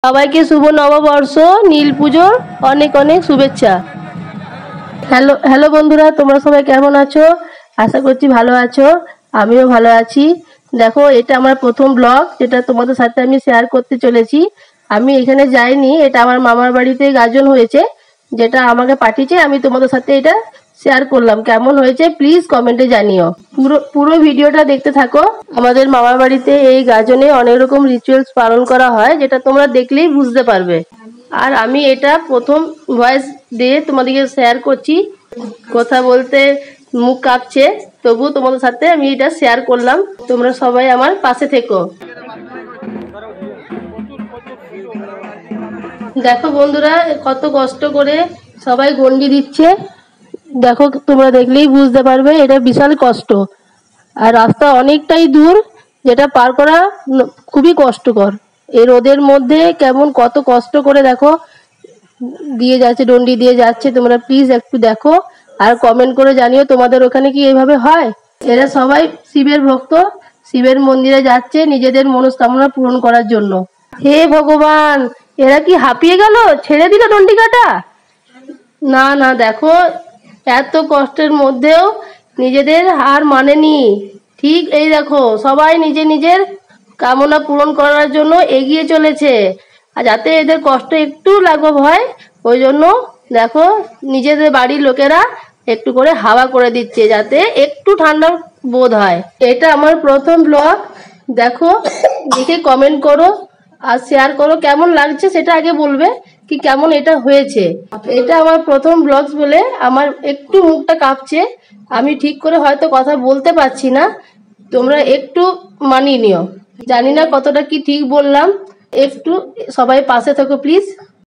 সবাইকে শুভ নববর্ষ, নীল পুজোর অনেক অনেক শুভেচ্ছা। হ্যালো হ্যালো বন্ধুরা, তোমরা সবাই কেমন আছো? আশা করছি ভালো আছো। আমিও ভালো আছি। দেখো, এটা আমার প্রথম ব্লগ, যেটা তোমাদের সাথে আমি শেয়ার করতে চলেছি। আমি এখানে যাইনি, এটা আমার মামার বাড়িতে গাজন হয়েছে, যেটা আমাকে পাঠিয়েছে। আমি তোমাদের সাথে এটা শেয়ার করলাম। কেমন হয়েছে প্লিজ কমেন্টে জানিও। পুরো ভিডিওটা দেখতে থাকো। আমাদের মামার বাড়িতে এই গাজনে অনেক রকম রিচুয়ালস পালন করা হয়, যেটা তোমরা দেখলেই বুঝতে পারবে। আর আমি এটা প্রথম ভয়েস দিয়ে তোমাদেরকে শেয়ার করছি। কথা বলতে মুখ কাঁপছে, তবু তোমাদের সাথে আমি এটা শেয়ার করলাম। তোমরা সবাই আমার পাশে থেকো। দেখো বন্ধুরা, কত কষ্ট করে সবাই গন্ডি দিচ্ছে। দেখো, তোমরা দেখলেই বুঝতে পারবে এটা বিশাল কষ্ট। আর রাস্তা অনেকটাই দূর, যেটা পার করা খুবই কষ্টকর। এই রোদের মধ্যে কেমন কত কষ্ট করে দেখো দিয়ে যাচ্ছে, ডন্ডি দিয়ে যাচ্ছে। তোমরা প্লিজ একটু দেখো আর কমেন্ট করে জানিও তোমাদের ওখানে কি এইভাবে হয়। এরা সবাই শিবের ভক্ত, শিবের মন্দিরে যাচ্ছে নিজেদের মনস্কামনা পূরণ করার জন্য। হে ভগবান, এরা কি হাঁপিয়ে গেল, ছেড়ে দিল ডন্ডি কাটা? না না, দেখো এত কষ্টের মধ্যেও নিজেদের হার মানেনি। ঠিক এই দেখো, সবাই নিজের কামনা পূরণ করার জন্য এগিয়ে চলেছে। আর যাতে এদের কষ্ট একটু লাঘব হয়, ওই জন্য দেখো নিজেদের বাড়ির লোকেরা একটু করে হাওয়া করে দিচ্ছে, যাতে একটু ঠান্ডা বোধ হয়। এটা আমার প্রথম ব্লগ। দেখো, দেখে কমেন্ট করো আর শেয়ার করো। কেমন লাগছে সেটা আগে বলবে, কি কেমন এটা হয়েছে। এটা আমার প্রথম ব্লগস বলে আমার একটু মুখটা কাঁপছে। আমি ঠিক করে হয়তো কথা বলতে পারছি না, তোমরা একটু মানিয়ে নিও। জানি না কতটা কি ঠিক বললাম, একটু সবাই পাশে থাকো প্লিজ।